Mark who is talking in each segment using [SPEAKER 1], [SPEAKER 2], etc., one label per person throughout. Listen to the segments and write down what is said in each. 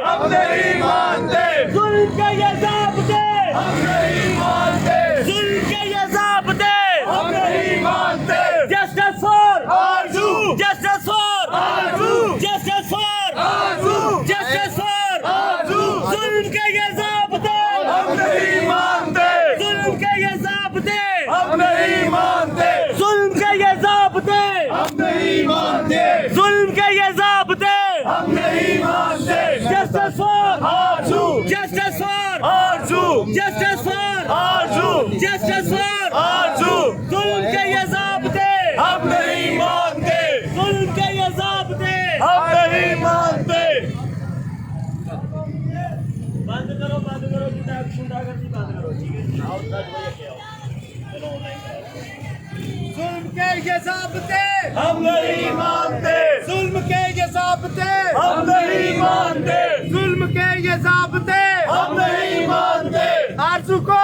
[SPEAKER 1] हम नहीं मानते जुल्म के ये ज़ाब्ते, हम नहीं मानते जुल्म के ये ज़ाब्ते, हम नहीं मानते। Justice for Arzoo, justice for Arzoo, justice for Arzoo, justice for Arzoo. जुल्म के ये ज़ाब्ते, हम नहीं मानते जुल्म के ये ज़ाब्ते, हम नहीं मानते जुल्म के ये ज़ाब्ते, हम नहीं मानते जुल्म के ये ज़ाब्ते, हम नहीं मानते। Justice for Arzu, Justice for Arzu, Justice for Arzu, Justice for Arzu। जुल्म के ये ज़ाब्ते हम नहीं मानते, जुल्म के ये ज़ाब्ते हम नहीं मानते। बंद करो गुंडागर्दी बंद करो, ठीक है? जुल्म के ये ज़ाब्ते हम नहीं मानते, जुल्म के ये ज़ाब्ते हम नहीं मानते, जुल्म के ये ज़ाब्ते हम नहीं मानते। आरज़ू को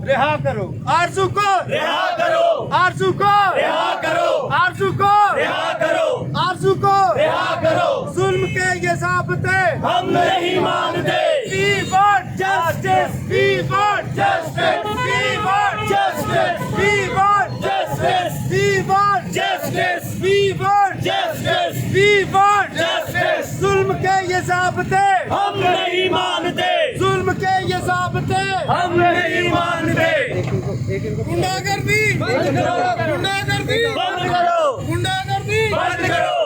[SPEAKER 1] रिहा करो, आरज़ू को रिहा करो, आरज़ू को रिहा करो, आरज़ू को रिहा करो, आरज़ू को रिहा करो। जुल्म के ये ज़ाब्ते हम नहीं मानते। We want justice, we want justice, we want justice, we want justice, we want justice, we want justice, we want justice। जुल्म के ये ज़ाब्ते हम नहीं मानते, जुल्म के ये ज़ाब्ते हम नहीं मानते। गुंडागर्दी बंद करो, गुंडागर्दी बंद करो, गुंडागर्दी बंद करो।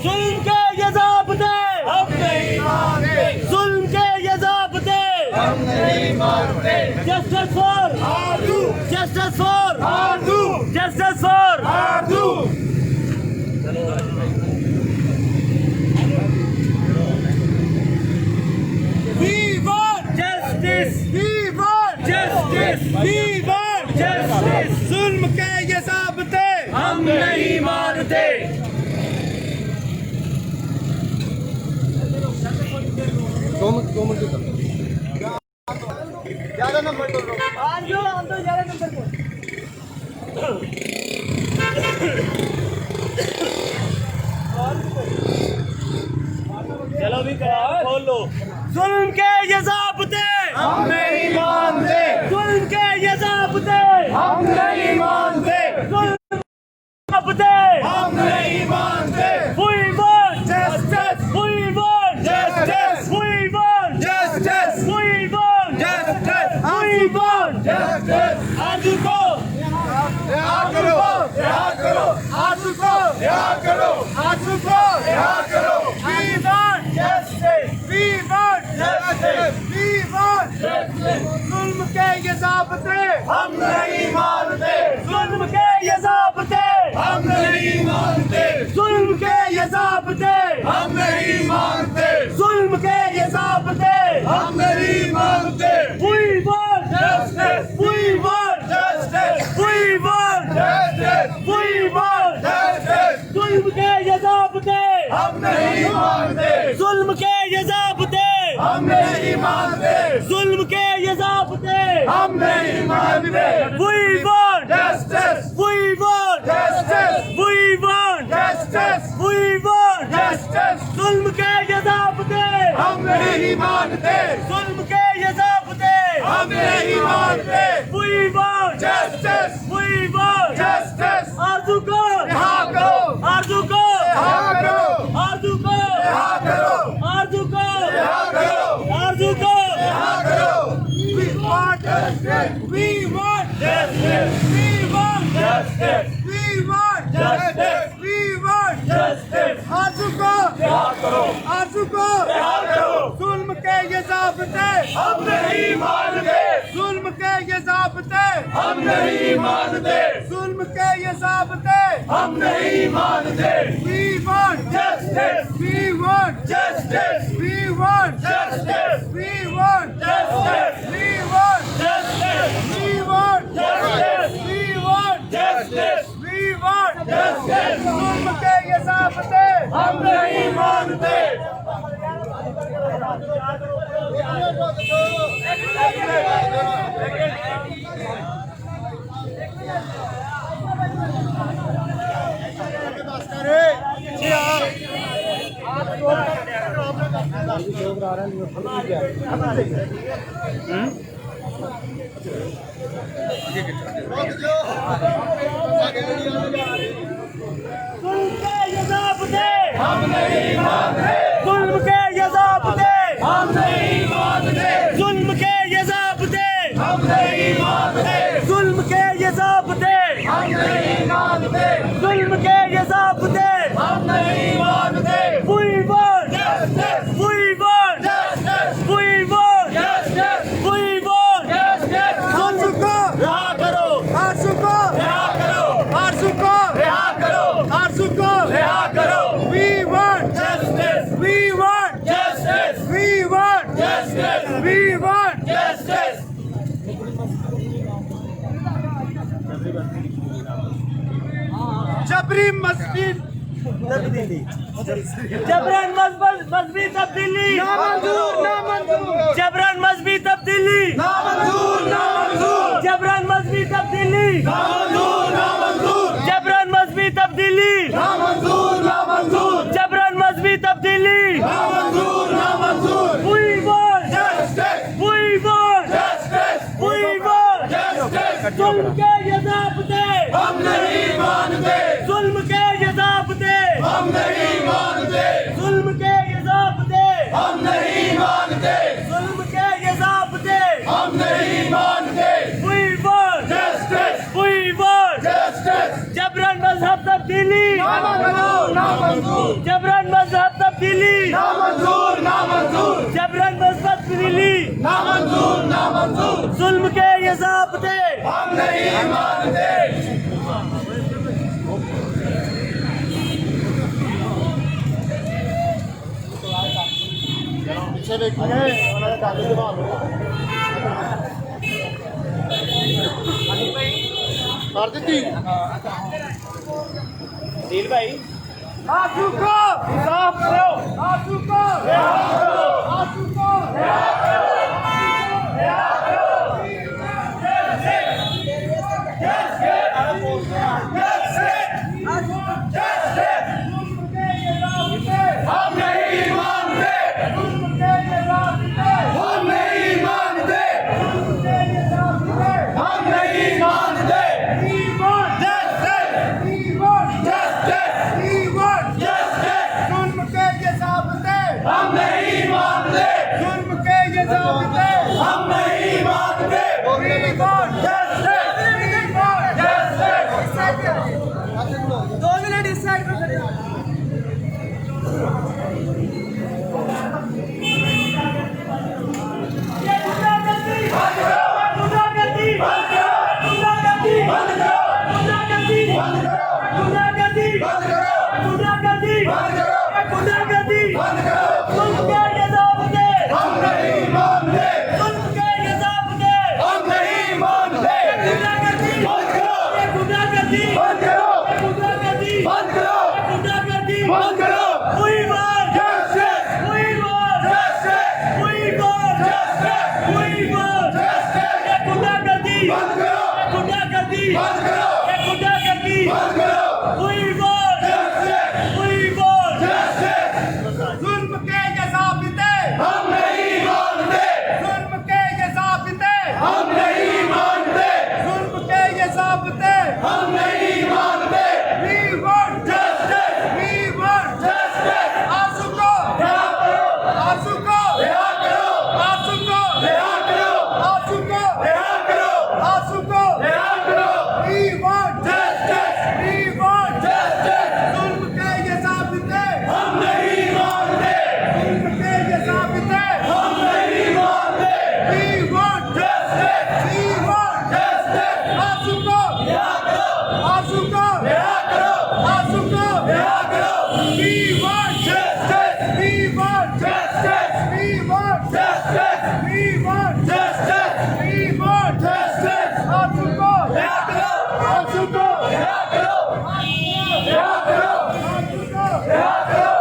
[SPEAKER 1] जुल्म के ये ज़ाब्ते हम नहीं मानते, जुल्म के ये ज़ाब्ते हम नहीं मानते। Justice for Arzoo, justice for Arzoo, justice for Arzoo. We want justice, we want justice, we want justice। जुल्म के ये ज़ाब्ते हम नहीं मानते।
[SPEAKER 2] दो मिनट ज्यादा नंबर बोल रहा हूँ, ज्यादा नंबर बोल।
[SPEAKER 1] चलो भी खोल लो। जुल्म के ये ज़ाब्ते हम नहीं मानते, जुल्म के ये ज़ाब्ते हम नहीं मानते, जुल्म के ज़ाब्ते हम नहीं मानते। We want justice, we want justice, we want justice, we want justice, we want justice। आरज़ू को रिहा करो, रिहा करो, आरज़ू को रिहा करो, आरज़ू को रिहा करो। We want justice, we want justice, we want justice। जुल्म के ये ज़ाब्ते हम नहीं मानते, जुल्म के ये ज़ाब्ते हम नहीं मानते, जुल्म के ये ज़ाब्ते हम नहीं मानते, जुल्म के ये ज़ाब्ते हम नहीं मानते। We want justice, we want justice, we want justice, we want justice। जुल्म के ये ज़ाब्ते हम नहीं मानते, जुल्म के ये ज़ाब्ते हम नहीं मानते, जुल्म के ये ज़ाब्ते हम नहीं मानते। We want justice, we want justice, we want justice, we want justice। जुल्म के ये ज़ाब्ते हम नहीं मानते, जुल्म के ये ज़ाब्ते हम नहीं मानते। We want justice, we want justice। आरज़ू को रिहा करो, आरज़ू को रिहा करो, आरज़ू को रिहा करो, आरज़ू को रिहा करो, आरज़ू को रिहा करो। We want justice, we want justice, we want justice, we want justice, we want justice। आरज़ू को रिहा करो, आरज़ू को रिहा करो। जुल्म के ये ज़ाब्ते हम नहीं मानते, जुल्म के ये ज़ाब्ते हम नहीं मानते, जुल्म के ये ज़ाब्ते हम नहीं मानते। We want justice, we want justice, we want justice, we want justice, we want justice, we want justice, we want justice, we हम नहीं मानते। हम नहीं मानते। जुल्म के ये ज़ाब्ते हम नहीं मानते। जुल्म के ये ज़ाब्ते हम नहीं मानते। जुल्म के ये ज़ाब्ते हम नहीं मानते। जुल्म के ये ज़ाब्ते हम नहीं मानते। We want justice. We want justice. We want justice. We want justice. आंसू को रिहा करो। आंसू को रिहा करो। आंसू को रिहा करो। आंसू को रिहा करो। We want justice. We want justice. We want justice. We want justice. जबरी मस्जिद तब्दीली, जबरन मजबी तब्दीली नामंजूर, नामंजूर। जबरन मजबी तब्दीली नामंजूर, नामंजूर। जबरन मजबी तब्दीली नामंजूर, नामंजूर। जबरन मजबी तब्दीली नामंजूर, नामंजूर। जबरन मजबी तब्दीली नामंजूर, नामंजूर। We want justice. We want justice. We want justice. जुल्म के ये ज़ाब्ते हम नहीं मानते। जुल्म के ये ज़ाब्ते हम नहीं मानते। जुल्म के ये ज़ाब्ते हम नहीं मानते। जुल्म के ये ज़ाब्ते हम नहीं मानते। We want justice. We want justice. जबरन मजहब तब्दीली नामंजूर, नामंजूर। जबरन मजहब तब्दीली नामंजूर, नामंजूर। जबरन मजहब तब्दीली नामंजूर, नामंजूर। जुल्म के ये ज़ाब्ते हम नहीं मानते।
[SPEAKER 2] पीछे देखिए उन्होंने कागज जमा लो कर दी
[SPEAKER 1] दिल भाई आंसू को साफ करो। आंसू को रिहा करो। आंसू को रिहा करो। रिहा करो। हम नहीं मानते। हम नहीं मानते। हम नहीं मानते। We want justice. We want justice. We want justice. जुल्म के ये ज़ाब्ते हम नहीं मानते। जुल्म के ये ज़ाब्ते हम नहीं मानते। We want justice. We want justice. 2 minute इस साइड पे खड़े हो।
[SPEAKER 3] रिहा करो।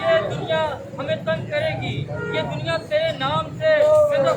[SPEAKER 3] ये दुनिया हमें तंग करेगी, ये दुनिया तेरे नाम से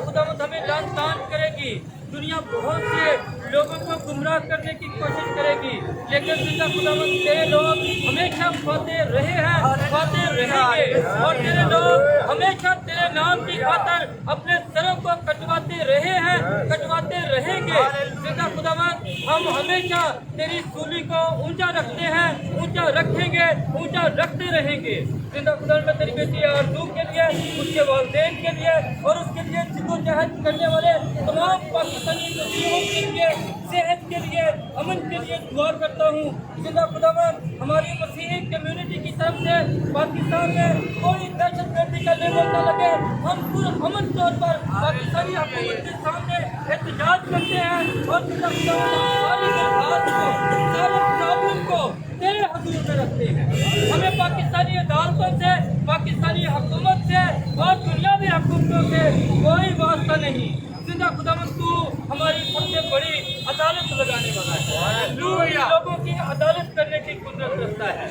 [SPEAKER 3] खुदावंद हमें लान करेगी। दुनिया बहुत से लोगों को गुमराह करने की कोशिश करेगी, लेकिन जिंदा खुदावंद तेरे लोग हमेशा फतेह रहे हैं, फतेह रहेंगे, और तेरे लोग हमेशा तेरे नाम की खातिर अपने सरों को कटवाते रहे हैं, कटवाते रहेंगे। जिंदा खुदावंद हम हमेशा तेरी सूली को ऊंचा रखते हैं, ऊंचा रखेंगे, ऊंचा रखते रहेंगे। जिंदा खुदावंद मैं तेरी बेटी आरज़ू के लिए, उसके वालिदैन के लिए और उसके लिए जिद्दोजहद करने वाले तमाम पाकिस्तानी मुस्लिमों के लिए, सेहत के लिए, अमन के लिए दुआ करता हूँ। जिंदा खुदावंद हमारी मसीही कम्युनिटी की तरफ से पाकिस्तान में कोई दहशतगर्दी का लेबल न लगे। हम पुरअमन तौर पर पाकिस्तानी हुकूमत के सामने एहतजाज करते हैं और जिंदा खुदावंद सारी दरख्वास्त को, सारे प्रॉब्लम को तेरे हुजूर में रखते हैं। हमें पाकिस्तानी अदालतों से, पाकिस्तानी हुकूमत से और दुनियावी हुकूमतों से कोई वास्ता नहीं। जिंदा खुदावंद तू हमारी सबसे बड़ी अदालत लगाने वाला है, तू इन लोगों की अदालत करने की कुदरत रखता है।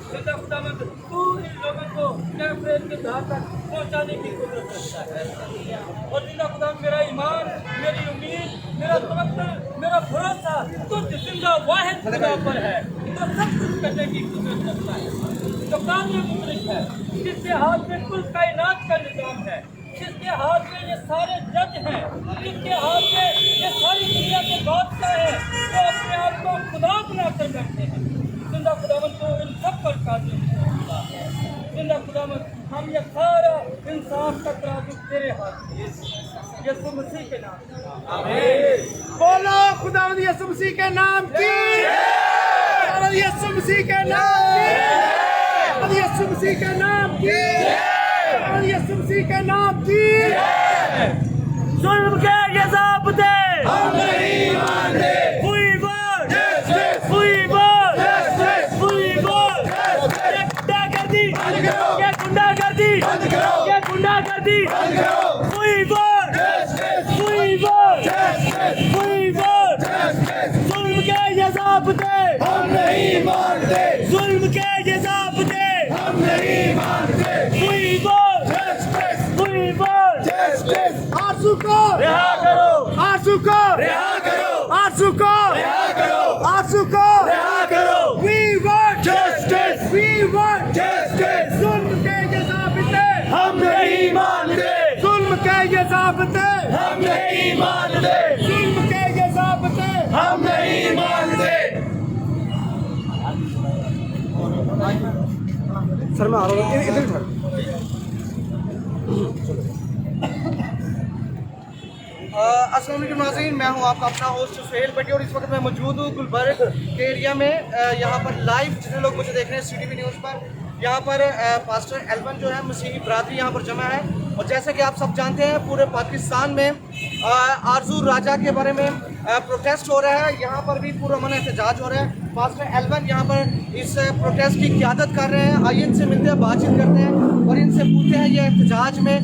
[SPEAKER 3] जिंदा खुदावंद तू इन लोगों को कैफियत के धार तक पहुंचाने की कुदरत रखता है। और जिंदा खुदावंद मेरा ईमान, मेरी उम्मीद, मेरा तवक्कुल, मेरा भरोसा तुझ जिंदा वाहिद खुदा पर है, तो सब कुछ करने की कुदरत रखता है, जो काबिल मुदरिक है, जिसके हाथ में कुल कायनात का निजाम है, जिसके हाथ में ये सारे जज हैं, जिसके हाथ में ये सारी दुनिया के बादशाह हैं, जो अपने आप को खुदा बनाकर बैठे हैं। जिंदा खुदावंद तो इन सब पर काबिल है। जिंदा खुदावंद हम ये सारा इंसाफ का तराजू तेरे हाथ में, यीशु मसीह के नाम में। आमीन।
[SPEAKER 1] बोलो खुदावंद यीशु मसीह के नाम की, यीशु मसीह के नाम की, यीशु मसीह के नाम की, यीशु मसीह के नाम की। जुल्म के ये ज़ाब्ते हम नहीं मानते। We want justice. We want justice. We want justice. ये गुंडागर्दी बंद करो, ये गुंडागर्दी बंद करो, ये गुंडागर्दी बंद करो। We want justice. We want justice. We want justice. जुल्म के ये ज़ाब्ते हम नहीं मानते। जुल्म के ये ज़ाब्ते हम नहीं मानते। We want justice. We want justice. आंसू को रिहा करो, आंसू को रिहा करो, आंसू को रिहा करो, आंसू को रिहा करो। We want justice. We want justice. जुल्म के ये ज़ाब्ते हम नहीं मानते। जुल्म के ये ज़ाब्ते हम नहीं मानते। जुल्म के ये ज़ाब्ते हम नहीं मानते।
[SPEAKER 2] सर मैं आ रहा हूँ इधर सर। अस्सलाम वालेकुम नाज़रीन, मैं हूँ आपका अपना होस्ट सुहेल भट्टी और इस वक्त मैं मौजूद हूँ गुलबर्ग के एरिया में। यहाँ पर लाइव जितने लोग मुझे देख रहे हैं CTV न्यूज़ पर, यहाँ पर पास्टर एल्वन जो है मसीही बरादरी यहाँ पर जमा है। और जैसे कि आप सब जानते हैं पूरे पाकिस्तान में आरज़ू राजा के बारे में प्रोटेस्ट हो रहा है, यहाँ पर भी पूरा मन एहतजाज हो रहा है। पास्टर एल्वन यहाँ पर इस प्रोटेस्ट की क़यादत कर रहे हैं। आइए इनसे मिलते हैं, बातचीत करते हैं और इनसे पूछते हैं ये एहतजाज में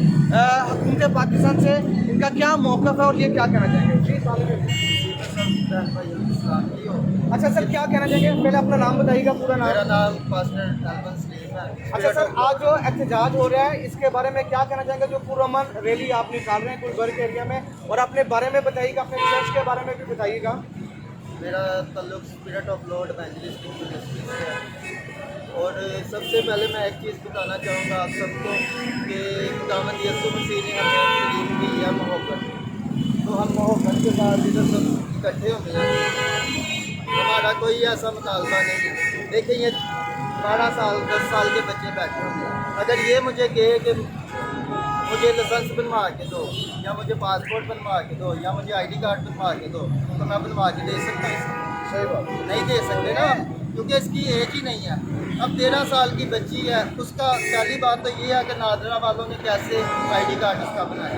[SPEAKER 2] हुकूमत पाकिस्तान से इनका क्या मौक़िफ़ है और ये क्या कहना चाहेंगे। अच्छा सर, क्या कहना चाहेंगे? पहले अपना नाम बताइएगा, पूरा नाम।
[SPEAKER 4] मेरा नाम पास्टर एल्वन सलीम है करना है।
[SPEAKER 2] अच्छा सर, आज जो एहतजाज हो रहा है इसके बारे में क्या कहना चाहेंगे? जो पुरअमन रैली आप निकाल रहे हैं गुलबर्ग एरिया में, और अपने बारे में बताइएगा, अपने चर्च के बारे में भी बताइएगा।
[SPEAKER 4] मेरा ताल्लुक spirit of Lord evangelist ministry से है। और सबसे पहले मैं एक चीज़ बताना चाहूँगा आप सबको कि खुदावंद यीशु मसीह ने हमें तालीम दी है मोहब्बत। तो हम मोहब्बत के साथ इधर सब इकट्ठे होते हैं। हमारा कोई ऐसा मुतालबा नहीं। देखिए ये 12 साल 10 साल के बच्चे बैठे होंगे, अगर ये मुझे कहे कि मुझे लाइसेंस बनवा के दो, या मुझे पासपोर्ट बनवा के दो, या मुझे आईडी कार्ड बनवा के दो, तो मैं बनवा के दे सकता हूँ?
[SPEAKER 2] सही बात।
[SPEAKER 4] नहीं दे सकते ना, क्योंकि इसकी एज ही नहीं है। अब 13 साल की बच्ची है, उसका पहली बात तो ये है कि नादरा वालों ने कैसे आईडी कार्ड उसका बनाया,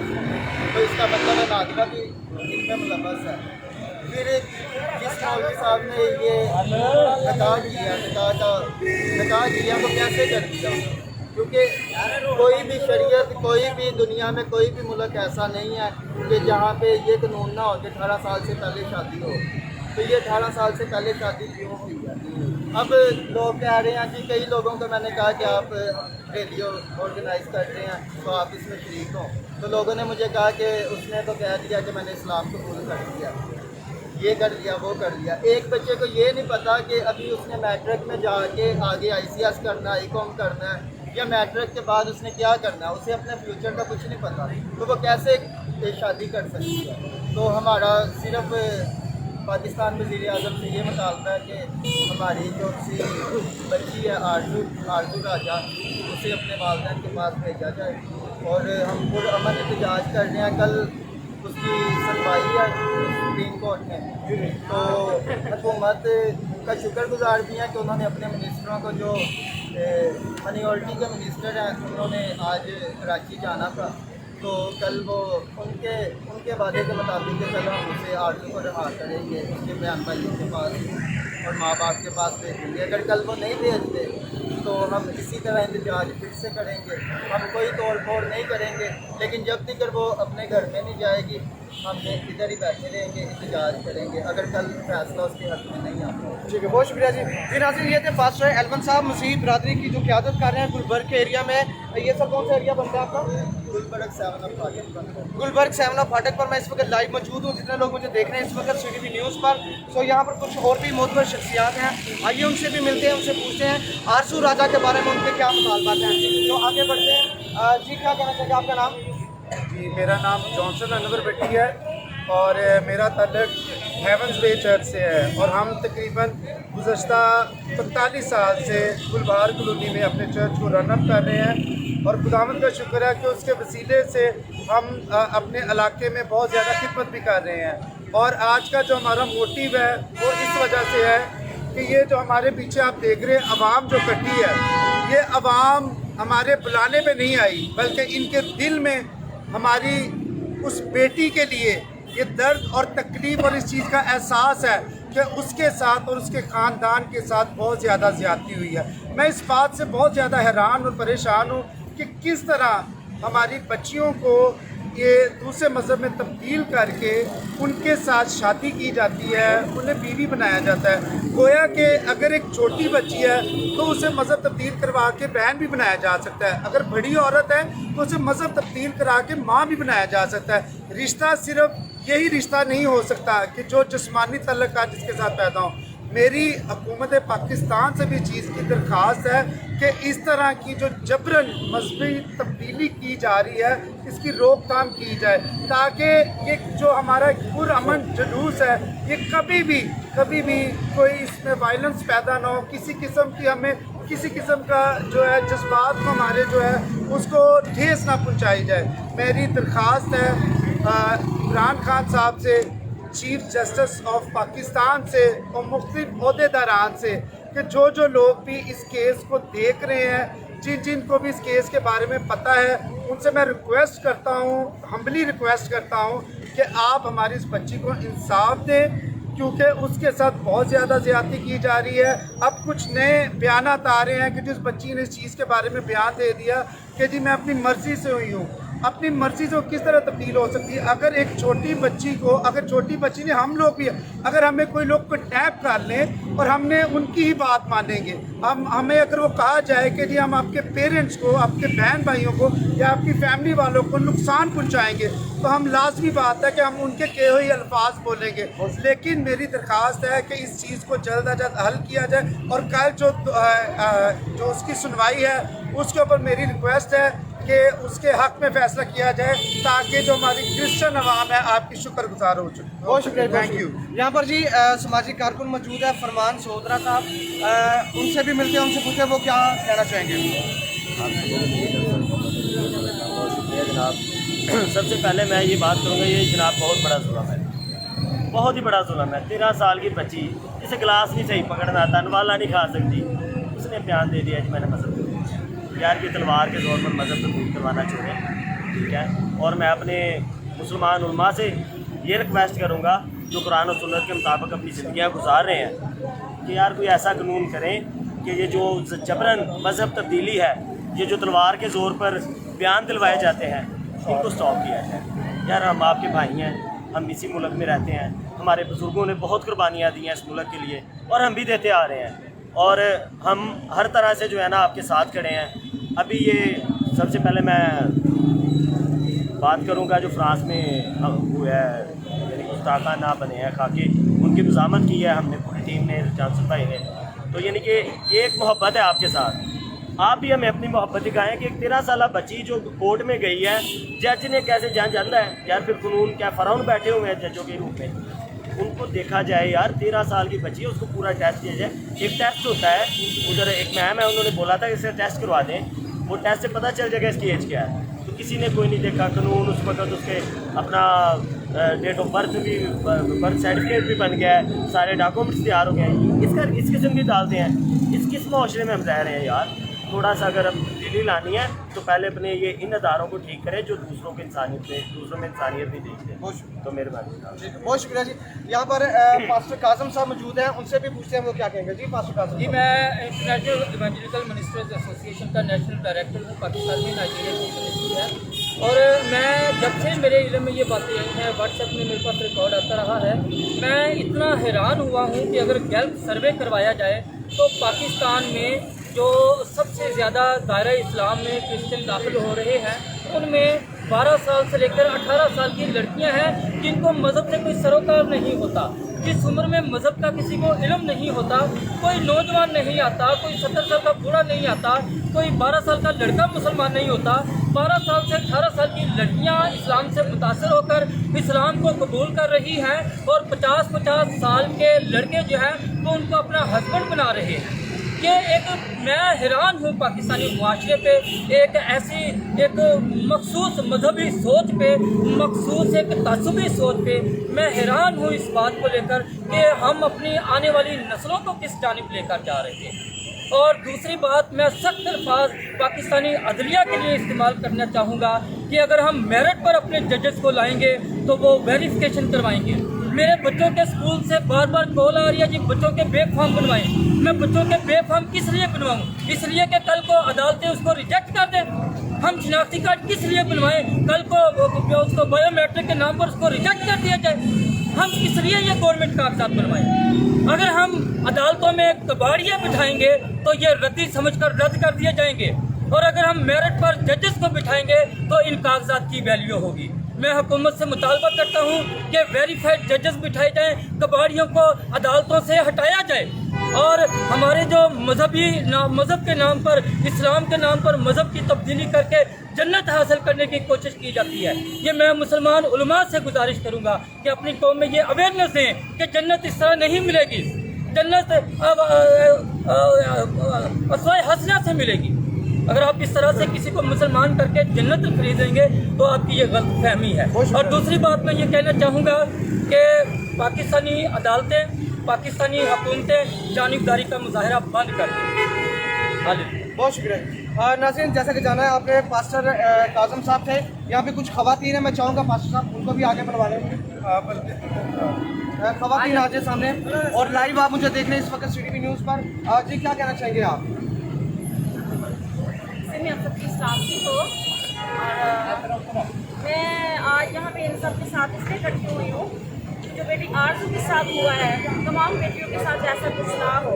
[SPEAKER 4] तो इसका मतलब है नादरा भी इनमें मुलव्वस है। फिर जिस मौलवी साहब ने ये निकाह किया वो कैसे कर दिया? क्योंकि कोई भी शरीयत, कोई भी दुनिया में कोई भी मुल्क ऐसा नहीं है कि जहाँ पे ये कानून ना हो कि 18 साल से पहले शादी हो। तो ये 18 साल से पहले शादी क्यों हुई है? अब लोग कह रहे हैं कि कई लोगों को मैंने कहा कि आप रैली ऑर्गेनाइज कर रहे हैं तो आप इसमें शरीक हो, तो लोगों ने मुझे कहा कि उसने तो कह दिया कि मैंने इस्लाम कबूल कर दिया, ये कर लिया, वो कर लिया। एक बच्चे को ये नहीं पता कि अभी उसने मैट्रिक में जाके आगे ICS करना है, ICOM करना है, या मैट्रिक के बाद उसने क्या करना है, उसे अपने फ्यूचर का कुछ नहीं पता, तो वो कैसे शादी कर सकती है? तो हमारा सिर्फ पाकिस्तान वज़ीर आज़म से ये मुतालबा है कि हमारी जो सी बच्ची है आरजू राजा, उसे अपने वालिदैन के पास भेजा जाए। और हम पुरअमन एहतजाज कर रहे हैं। कल उसकी सुनवाई है सुप्रीम कोर्ट में, तो हुकूमत का शुक्रगुजार भी है कि उन्होंने अपने मिनिस्टरों को, जो माइनॉरिटी के मिनिस्टर हैं, उन्होंने आज कराची जाना था, तो कल वो उनके वादे के मुताबिक कि कल हम उसे आरजू को रिहा करेंगे, उसके बयान भाइयों के पास और माँ बाप के पास भेजेंगे। अगर कल वो नहीं भेजते तो हम इसी तरह इंतजार फिर से करेंगे। हम कोई तोड़ फोड़ नहीं करेंगे, लेकिन जब तक वो अपने घर में नहीं जाएगी हम इधर ही बैठे रहेंगे, इंतजार करेंगे, अगर कल फैसला उसके हक में नहीं आता।
[SPEAKER 2] ठीक है, बहुत शुक्रिया जी। जी नाज़रीन, ये थे पास्टर एलवन साहब मसीह बरादरी की जो क़यादत कर रहे हैं गुलबर्ग के एरिया में। ये सब कौन सा एरिया बनता है आपका?
[SPEAKER 4] गुलबर्ग 7 फाटक पर।
[SPEAKER 2] गुलबर्ग 7 फाटक पर मैं इस वक्त लाइव मौजूद हूँ। जितने लोग मुझे देख रहे हैं इस वक्त CTV न्यूज़ पर, तो यहाँ पर कुछ और भी मोतबर शख्सियात हैं, आइए उनसे भी मिलते हैं, उनसे पूछते हैं आरजू राजा के बारे में उनके क्या मुतालबात हैं। तो आगे बढ़ते हैं। जी क्या कहना चाहिए, आपका नाम?
[SPEAKER 5] जी मेरा नाम जॉनसन अनवर भट्टी है और मेरा ताल्लुक हेवंस वे चर्च से है, और हम तकरीबन गुज़श्ता 45 साल से गुलबार कॉलोनी में अपने चर्च को रन अप कर रहे हैं। और खुदावंद का शुक्र है कि उसके वसीले से हम अपने इलाके में बहुत ज़्यादा खिदमत भी कर रहे हैं। और आज का जो हमारा मोटिव है वो इस वजह से है कि ये जो हमारे पीछे आप देख रहे हैं अवाम जो इकट्ठी है, ये अवाम हमारे बुलाने पे नहीं आई, बल्कि इनके दिल में हमारी उस बेटी के लिए ये दर्द और तकलीफ़ और इस चीज़ का एहसास है कि उसके साथ और उसके ख़ानदान के साथ बहुत ज़्यादा ज़्यादती हुई है। मैं इस बात से बहुत ज़्यादा हैरान और परेशान हूँ कि किस तरह हमारी बच्चियों को ये दूसरे मज़हब में तब्दील करके उनके साथ शादी की जाती है, उन्हें बीवी बनाया जाता है। गोया कि अगर एक छोटी बच्ची है तो उसे मज़हब तब्दील करवा के बहन भी बनाया जा सकता है, अगर बड़ी औरत है तो उसे मज़हब तब्दील करा के माँ भी बनाया जा सकता है। रिश्ता सिर्फ यही रिश्ता नहीं हो सकता कि जो जिस्मानी तल्लुकात जिसके साथ पैदा हो। मेरी हुकूमत पाकिस्तान से भी चीज़ की दरख्वास्त है कि इस तरह की जो जबरन मजहबी तब्दीली की जा रही है इसकी रोकथाम की जाए, ताकि ये जो हमारा पुरअमन जुलूस है ये कभी भी कोई इसमें वायलेंस पैदा ना हो, किसी किस्म की हमें किसी किस्म का जो है जज्बात को हमारे जो है उसको ठेस ना पहुँचाई जाए। मेरी दरख्वास्त है इमरान खान साहब से, चीफ जस्टिस ऑफ पाकिस्तान से और मुख्तलिफ ओहदेदारान से कि जो लोग भी इस केस को देख रहे हैं, जिनको भी इस केस के बारे में पता है, उनसे मैं रिक्वेस्ट करता हूँ, हम्बली रिक्वेस्ट करता हूँ कि आप हमारी इस बच्ची को इंसाफ दें, क्योंकि उसके साथ बहुत ज़्यादा ज़्यादती की जा रही है। अब कुछ नए बयानात आ रहे हैं कि जिस बच्ची ने इस चीज़ के बारे में बयान दे दिया कि जी मैं अपनी मर्ज़ी से हुई हूँ, अपनी मर्जी से वो किस तरह तब्दील हो सकती है। अगर एक छोटी बच्ची को, अगर छोटी बच्ची ने, हम लोग भी अगर हमें कोई लोग को टैप कर लें और हमने उनकी ही बात मानेंगे, हमें अगर वो कहा जाए कि जी हम आपके पेरेंट्स को, आपके बहन भाइयों को या आपकी फैमिली वालों को नुकसान पहुँचाएँगे, तो हम लाजमी बात है कि हम उनके कहे हुए अल्फाज बोलेंगे। लेकिन मेरी दरख्वास्त है कि इस चीज़ को जल्द अज जल्द हल किया जाए और कल जो उसकी सुनवाई है उसके ऊपर मेरी रिक्वेस्ट है कि उसके हक़ में फ़ैसला किया जाए ताकि जो हमारी क्रिश्चियन अवाम है आपकी शुक्रगुजार हो चुकी।
[SPEAKER 2] बहुत शुक्रिया,
[SPEAKER 5] थैंक यू।
[SPEAKER 2] यहाँ पर जी सामाजिक कारकुन मौजूद है फरमान सोदरा साहब, उनसे भी मिलते हैं, उनसे पूछते हैं वो क्या कहना चाहेंगे।
[SPEAKER 1] बहुत शुक्रिया जनाब। सबसे पहले मैं ये बात करूँगा, ये जनाब बहुत बड़ा जुल्म है, बहुत ही बड़ा जुल्म है। 13 साल की बच्ची जिसे गिलास नहीं सही पकड़ना आता, नवाला नहीं खा सकती, उसने बयान दे दिया कि मैंने मज़हब यार की तलवार के ज़ोर पर मज़हब तब्दील करवाना छोड़ें, ठीक है। और मैं अपने मुसलमान उलमा से ये रिक्वेस्ट करूँगा जो कुरान और सुन्नत के मुताबिक अपनी ज़िंदगियाँ गुजार रहे हैं कि यार कोई ऐसा कानून करें कि ये जो जबरन मज़हब तब्दीली है, ये जो तलवार के ज़ोर पर बयान दिलवाए जाते हैं, इनको स्टॉप किया जाए। यार हम आपके भाई हैं, हम इसी मुल्क में रहते हैं, हमारे बुज़ुर्गों ने बहुत कुर्बानियाँ दी हैं इस मुल्क के लिए और हम भी देते आ रहे हैं और हम हर तरह से जो है ना आपके साथ खड़े हैं। अभी ये सबसे पहले मैं बात करूँगा जो फ्रांस में हुआ है, यानी गुस्ताखा ना बने हैं खाके, उनकी मज़ामत की है हमने, पूरी टीम ने, चांसर भाई ने। तो यानी कि ये एक मोहब्बत है आपके साथ, आप भी हमें अपनी मोहब्बत दिखाएं कि एक 13 साल बच्ची जो कोर्ट में गई है, जज ने कैसे जान जानता है यार, फिर कानून क्या फ़िरौन बैठे हुए हैं जजों के रूप में, उनको देखा जाए यार। 13 साल की बच्ची है, उसको पूरा टेस्ट दिया जाए। एक टेस्ट होता है, उधर एक मैम है, उन्होंने बोला था कि इसे टेस्ट करवा दें, वो टेस्ट से पता चल जाएगा इसकी एज क्या है। तो किसी ने कोई नहीं देखा कानून, उस वक्त उसके अपना डेट ऑफ बर्थ भी, बर्थ सर्टिफिकेट भी बन गया है, सारे डॉक्यूमेंट्स तैयार हो गए हैं। इस किस्म की डालते हैं, किस माशरे में हम रह रहे हैं यार। थोड़ा सा अगर अब तब्दीली लानी है तो पहले अपने ये इन अदारों को ठीक करें जो दूसरों में इंसानियत भी देखते हैं। तो मेहरबानी।
[SPEAKER 2] बहुत शुक्रिया जी। यहाँ पर पास्टर काज़म साहब मौजूद हैं, उनसे भी पूछते हैं वो क्या कहेंगे। जी पास्टर काज़म
[SPEAKER 3] जी, मैं इंटरनेशनल इवेंजलिकल मिनिस्टर्स एसोसिएशन का नेशनल डायरेक्टर हूँ, पाकिस्तान में नाइजीरिया की मिनिस्ट्री है। और मैं जब से मेरे इल्म में ये बातें आई हैं, व्हाट्सएप में मेरे पास रिकॉर्ड आता रहा है, मैं इतना हैरान हुआ हूँ कि अगर गैल्प सर्वे करवाया जाए तो पाकिस्तान में जो सबसे ज़्यादा दायरा इस्लाम में क्रिश्चियन दाखिल हो रहे हैं, उनमें 12 साल से लेकर 18 साल की लड़कियां हैं जिनको मज़हब से कोई सरोकार नहीं होता। जिस उम्र में मज़हब का किसी को इल्म नहीं होता, कोई नौजवान नहीं आता, कोई 70 साल का बूढ़ा नहीं आता, कोई 12 साल का लड़का मुसलमान नहीं होता, 12 साल से 18 साल की लड़कियां इस्लाम से मुतासर होकर इस्लाम को कबूल कर रही हैं और 50-50 साल के लड़के जो हैं वो उनको अपना हस्बैंड बना रहे हैं। ये एक, मैं हैरान हूँ पाकिस्तानी मुआशरे पे एक ऐसी एक मखसूस मजहबी सोच पे, मखसूस एक तसबी सोच पे मैं हैरान हूँ इस बात को लेकर कि हम अपनी आने वाली नस्लों को किस जानिब लेकर जा रहे हैं। और दूसरी बात, मैं सख्त अल्फाज पाकिस्तानी अदलिया के लिए इस्तेमाल करना चाहूँगा कि अगर हम मेरिट पर अपने जजेस को लाएंगे तो वो वेरिफिकेशन करवाएंगे। मेरे बच्चों के स्कूल से बार बार कॉल आ रही है जी बच्चों के बे फॉर्म बनवाएं। मैं बच्चों के बे फॉर्म किस लिए बनवाऊँ? इसलिए कि कल को अदालतें उसको रिजेक्ट कर दें। हम शनाख्ती कार्ड किस लिए बनवाएं? कल को उसको बायोमेट्रिक के नाम पर उसको रिजेक्ट कर दिया जाए। हम किस लिए ये गवर्नमेंट कागजात बनवाएं? अगर हम अदालतों में कबाड़ियाँ बिठाएंगे तो ये रद्दी समझकर रद्द कर दिए जाएंगे, और अगर हम मेरिट पर जजेस को बिठाएंगे तो इन कागजात की वैल्यू होगी। मैं हुकूमत से मुतालबा करता हूँ कि वेरीफाइड जजेस बिठाए जाएँ, कबाड़ियों को अदालतों से हटाया जाए, और हमारे जो मज़हब के नाम पर, इस्लाम के नाम पर मज़हब की तब्दीली करके जन्नत हासिल करने की कोशिश की जाती है। ये मैं मुसलमान उलमा से गुजारिश करूँगा कि अपनी कौम में ये अवेयरनेस दें कि जन्नत इस तरह नहीं मिलेगी, जन्नत असवाए हसना से मिलेगी। अगर आप इस तरह से किसी को मुसलमान करके जन्नत खरीदेंगे तो आपकी ये गलत फहमी है। और दूसरी बात मैं ये कहना चाहूँगा कि पाकिस्तानी अदालतें, पाकिस्तानी हुकूमतें जानिबदारी का मुजाहरा बंद कर दें।
[SPEAKER 2] बहुत शुक्रिया। नाज़रीन, जैसा कि जाना है आपने पास्टर काज़म साहब थे, यहाँ पे कुछ खवातीन हैं, मैं चाहूँगा पास्टर साहब उनको भी आगे बढ़वा लें। खवातीन आ जाए सामने, और लाइव आप मुझे देख रहे हैं इस वक्त CTV न्यूज़ पर। जी क्या कहना चाहेंगे आप?
[SPEAKER 6] मैं आप सबकी सलामती हो। और मैं आज यहाँ पे इन सब के साथ इसलिए इकट्ठी हुई हूँ, जो बेटी आरज़ू के साथ हुआ है तमाम बेटियों के साथ ऐसा कुछ ना हो।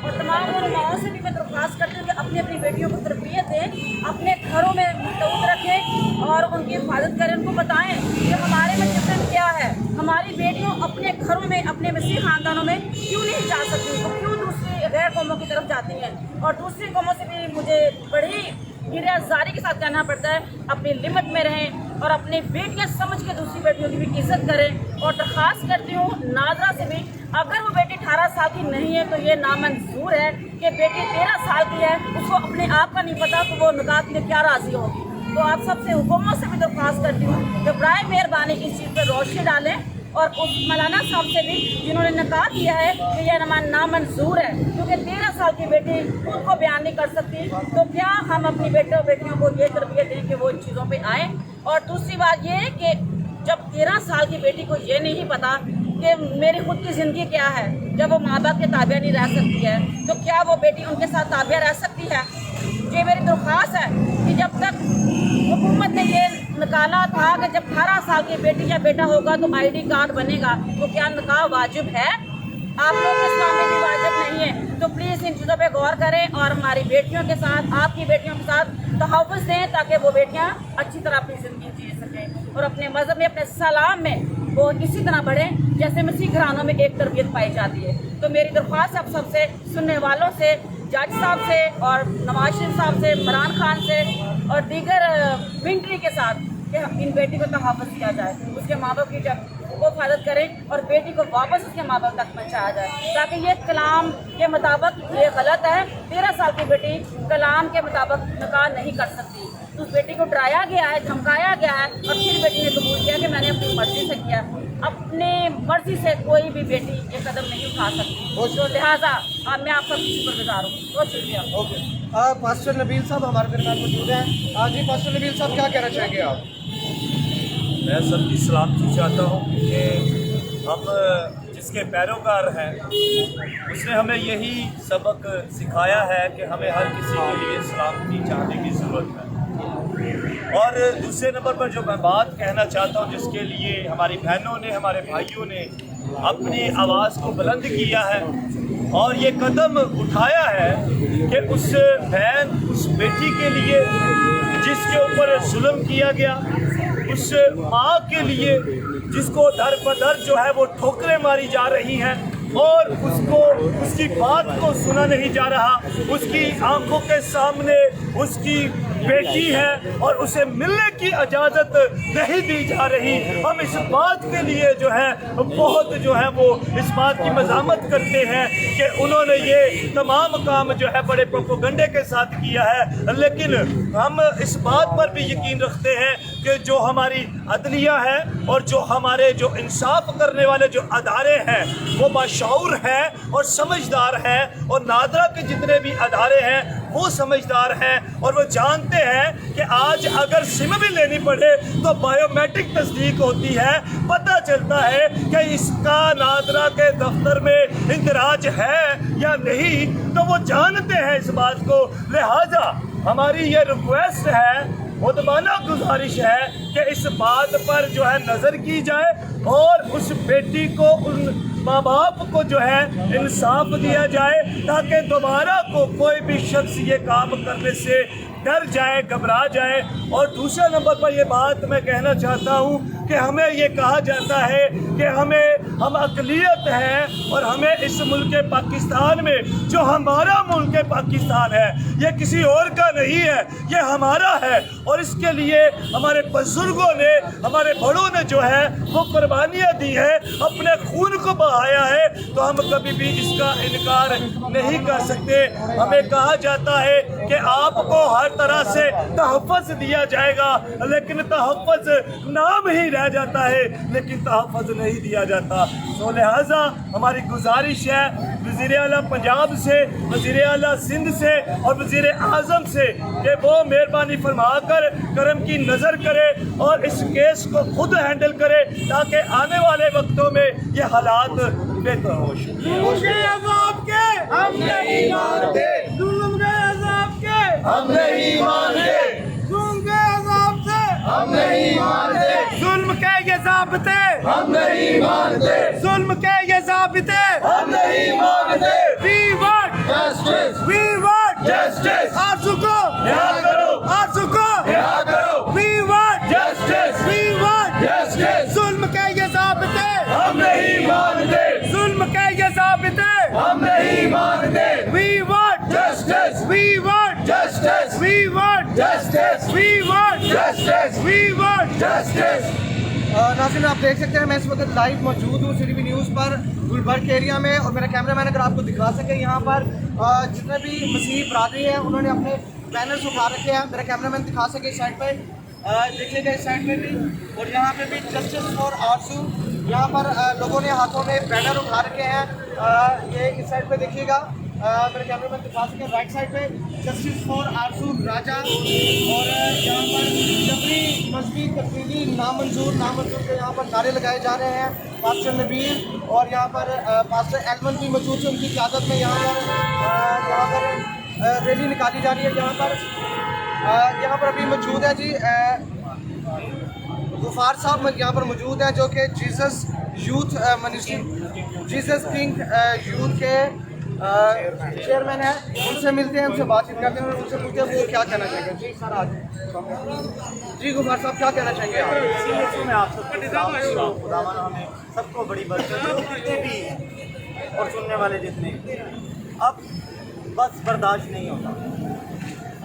[SPEAKER 6] और तमाम उन माओं से भी मैं दरख्वास्त करती हूँ कि अपनी अपनी बेटियों को तरबियत दें, अपने घरों में मुतवद रखें और उनकी हिफाजत करें। उनको बताएं कि हमारे में डिफरेंट क्या है, हमारी बेटियों अपने घरों में अपने मसीह ख़ानदानों में क्यों नहीं जा सकती, तो क्यों दूसरी गैर कौमों की तरफ जाती हैं। और दूसरी कौमों से भी मुझे बड़ी गिरफ्तारी के साथ कहना पड़ता है, अपनी लिमिट में रहें और अपनी बेटियां समझ के दूसरी बेटियों की भी इज्जत करें। और दरख्वास्त करती हूँ नाजरा से भी, अगर वो बेटी 18 साल की नहीं है तो ये नामंजूर है कि बेटी 13 साल की है, उसको अपने आप का नहीं पता तो वो निकाह में क्या राजी होगी। तो आप सबसे हुकूमत से भी दरख्वास्त करती हूँ कि बराए मेहरबानी इस चीज़ पर रोशनी डालें और उस मौलाना साहब से भी जिन्होंने नकार किया है कि यह नामंजूर है, क्योंकि 13 साल की बेटी खुद को बयान नहीं कर सकती, तो क्या हम अपनी बेटियों को ये तरबियत दें कि वो इन चीज़ों पे आएँ। और दूसरी बात ये है कि जब 13 साल की बेटी को ये नहीं पता कि मेरी खुद की ज़िंदगी क्या है, जब वो माँ बाप के ताबिया नहीं रह सकती है, तो क्या वो बेटी उनके साथ ताबिया रह सकती है। ये मेरी दरख्वास्त है कि जब तक हुकूमत ने ये निकाला था कि जब 18 साल की बेटी या बेटा होगा तो ID कार्ड बनेगा, तो क्या निकाह वाजिब है? आप लोग के इस्लाम में भी वाजिब नहीं है। तो प्लीज़ इन चीज़ों पे गौर करें और हमारी बेटियों के साथ, आपकी बेटियों के साथ तहफ़्फ़ुज़ दें ताकि वो बेटियाँ अच्छी तरह अपनी ज़िंदगी जी सकें और अपने मज़हब में, अपने सलाम में वो इसी तरह बढ़ें जैसे मसीह घरानों में एक तरबियत पाई जाती है। तो मेरी दरख्वास्त आप सबसे, सुनने वालों से, जज साहब से और नवाज शरीफ साहब से, इमरान खान से और दीगर मिलिट्री के साथ कि इन बेटी को तहफ़्फ़ुज़ किया जाए, उसके माँ बाप की जब वो हिफाजत करें और बेटी को वापस उसके माँ बाप तक पहुँचाया जाए, ताकि ये कलाम के मुताबिक ये गलत है। 13 साल की बेटी कलाम के मुताबिक निकाह नहीं कर सकती। उस बेटी को डराया गया है, धमकाया गया है और फिर बेटी ने कबूल किया कि मैंने अपनी मर्ज़ी से किया। अपने मर्ज़ी से कोई भी बेटी ये कदम नहीं उठा सकती, तो लिहाजा मैं आप सब शुक्रगुजार हूँ। बहुत शुक्रिया।
[SPEAKER 2] ओके, पास्टर नबील साहब हमारे दरमियान मौजूद हैं। आज जी पास्टर नबील साहब, क्या कहना चाहेंगे आप?
[SPEAKER 1] मैं सबकी सलामती चाहता हूँ कि हम जिसके पैरोकार हैं उसने हमें यही सबक सिखाया है कि हमें हर किसी के लिए सलामती चाहने की ज़रूरत है। और दूसरे नंबर पर जो मैं बात कहना चाहता हूँ, जिसके लिए हमारी बहनों ने, हमारे भाइयों ने अपनी आवाज़ को बुलंद किया है और ये कदम उठाया है कि उस बहन, उस बेटी के लिए जिसके ऊपर जुल्म किया गया, उस माँ के लिए जिसको दर बदर जो है वो ठोकरें मारी जा रही हैं और उसको, उसकी बात को सुना नहीं जा रहा, उसकी आंखों के सामने उसकी बेटी है और उसे मिलने की इजाज़त नहीं दी जा रही। हम इस बात के लिए जो है बहुत जो है वो इस बात की मज़ामत करते हैं कि उन्होंने ये तमाम काम जो है बड़े प्रोपेगेंडे के साथ किया है, लेकिन हम इस बात पर भी यकीन रखते हैं कि जो हमारी अदलिया है और जो हमारे जो इंसाफ करने वाले जो अदारे हैं वो बाशऊर हैं और समझदार हैं, और नादरा के जितने भी अदारे हैं वो समझदार हैं और वो जानते हैं कि आज अगर सिम भी लेनी पड़े तो बायोमेट्रिक तस्दीक होती है, पता चलता है कि इसका नादरा के दफ्तर में इंदराज है या नहीं, तो वो जानते हैं इस बात को। लिहाजा हमारी ये रिक्वेस्ट है, मुदबाना गुजारिश है कि इस बात पर जो है नज़र की जाए और उस बेटी को, उन माँ बाप को जो है इंसाफ दिया जाए ताकि दोबारा को कोई भी शख्स ये काम करने से डर जाए, घबरा जाए। और दूसरा नंबर पर ये बात मैं कहना चाहता हूँ कि हमें ये कहा जाता है कि हम अक़लियत हैं और हमें इस मुल्क पाकिस्तान में, जो हमारा मुल्क पाकिस्तान है, ये किसी और का नहीं है, ये हमारा है और इसके लिए हमारे बुजुर्गों ने, हमारे बड़ों ने जो है वो कुर्बानियाँ दी है, अपने खून को बहाया है, तो हम कभी भी इसका इनकार नहीं कर सकते। हमें कहा जाता है कि आपको हर तरह से तहफ़्फ़ुज़ दिया जाएगा, लेकिन तहफ़्फ़ुज़ नाम ही रह जाता है, लेकिन तहफ़्फ़ुज़ नहीं दिया जाता। तो लिहाजा हमारी गुजारिश है वज़ीर आला पंजाब से, वज़ीर आला सिंध से और वज़ीर आज़म से कि वो मेहरबानी फरमाकर करम की नज़र करे और इस केस को खुद हैंडल करे ताकि आने वाले वक्तों में ये हालात बेहतर हो।
[SPEAKER 2] हम नहीं मानते,
[SPEAKER 1] हम नहीं मानते।
[SPEAKER 5] हम नहीं मानते,
[SPEAKER 1] जुल्म के ये ज़ाब्ते
[SPEAKER 5] हम नहीं मानते,
[SPEAKER 1] जुल्म के ये ज़ाब्ते
[SPEAKER 5] हम नहीं मानते।
[SPEAKER 1] We want
[SPEAKER 5] justice,
[SPEAKER 1] we want
[SPEAKER 5] justice,
[SPEAKER 1] आंसू को
[SPEAKER 5] रिहा करो,
[SPEAKER 1] आंसू को
[SPEAKER 5] रिहा करो,
[SPEAKER 1] we want
[SPEAKER 5] justice,
[SPEAKER 1] we want
[SPEAKER 5] justice,
[SPEAKER 1] जुल्म के ये ज़ाब्ते
[SPEAKER 5] हम नहीं मानते,
[SPEAKER 1] जुल्म के ये ज़ाब्ते
[SPEAKER 5] हम नहीं मानते।
[SPEAKER 1] we want
[SPEAKER 5] justice,
[SPEAKER 1] we want
[SPEAKER 5] justice,
[SPEAKER 1] we want
[SPEAKER 5] justice,
[SPEAKER 1] we want
[SPEAKER 5] justice,
[SPEAKER 1] we want
[SPEAKER 5] justice.
[SPEAKER 2] नाज़रीन, आप देख सकते हैं मैं इस वक्त लाइव मौजूद हूँ CTV न्यूज़ पर गुलबर्ग एरिया में, और मेरा कैमरामैन अगर आपको दिखा सके यहाँ पर जितने भी मसीह बरादरी हैं उन्होंने अपने बैनर्स उठा रखे हैं। मेरा कैमरामैन दिखा सके इस साइड पे, देखिएगा इस साइड पे भी, और यहाँ पे भी जस्टिस फॉर आरजू, यहाँ पर लोगों ने हाथों में बैनर उठा रखे हैं। ये इस साइड पे देखिएगा, मेरे कैमरामैन दिखा सके राइट साइड पे जस्टिस फॉर आरजू राजा, और यहाँ पर जबरी मजहबी तब्दीली नामंजूर के यहाँ पर नारे लगाए जा रहे हैं। पास्टर नबील और यहाँ पर पास्टर एलमन भी मौजूद है, उनकी क़यादत में यहाँ पर रैली निकाली जा रही है। यहाँ पर अभी मौजूद है जी गुफार साहब यहाँ पर मौजूद हैं, जो कि Jesus youth ministry Jesus king youth के चेयरमैन है। उनसे मिलते हैं, उनसे बातचीत करते हैं, उनसे पूछते हैं वो क्या कहना चाहेंगे। जी सर, आज जी गुफार साहब क्या कहना चाहेंगे आप?
[SPEAKER 1] में आप सबको खुदावन हमें सबको बड़ी बरकत दे, जितने भी और सुनने वाले जितने, अब बस बर्दाश्त नहीं होता।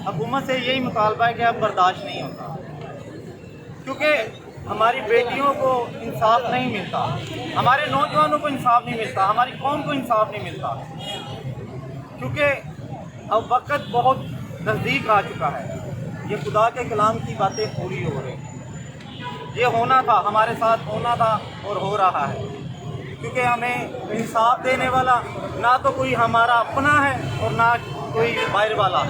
[SPEAKER 1] हुकूमत से यही मुतालबा है कि अब बर्दाश्त नहीं होता, क्योंकि हमारी बेटियों को इंसाफ नहीं मिलता, हमारे नौजवानों को इंसाफ नहीं मिलता, हमारी कौम को इंसाफ नहीं मिलता, क्योंकि अब वक्त बहुत नज़दीक आ चुका है। ये खुदा के कलाम की बातें पूरी हो रही हैं। ये होना था, हमारे साथ होना था और हो रहा है, क्योंकि हमें इंसाफ देने वाला ना तो कोई हमारा अपना है और ना कोई बाहर वाला,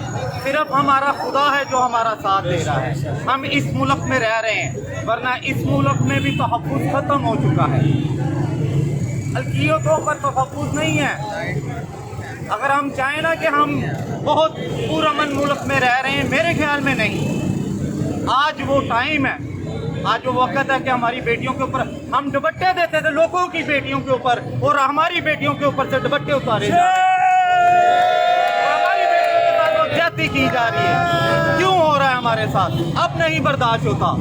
[SPEAKER 1] सिर्फ हमारा खुदा है जो हमारा साथ दे रहा है। हम इस मुल्क में रह रहे हैं, वरना इस मुल्क में भी तहफ़्फ़ुज़ ख़त्म हो चुका है। अल्कियतों पर तहफ़्फ़ुज़ नहीं है। अगर हम चाहें ना कि हम बहुत पुरअमन मुल्क में रह रहे हैं, मेरे ख्याल में नहीं। आज वो टाइम है, आज वो वक्त है कि हमारी बेटियों के ऊपर हम दुपट्टे देते थे लोगों की बेटियों के ऊपर, और हमारी बेटियों के ऊपर से दुपट्टे उतारे ज्यादती की जा रही है। क्यों हो रहा है हमारे साथ? अब नहीं बर्दाश्त होता।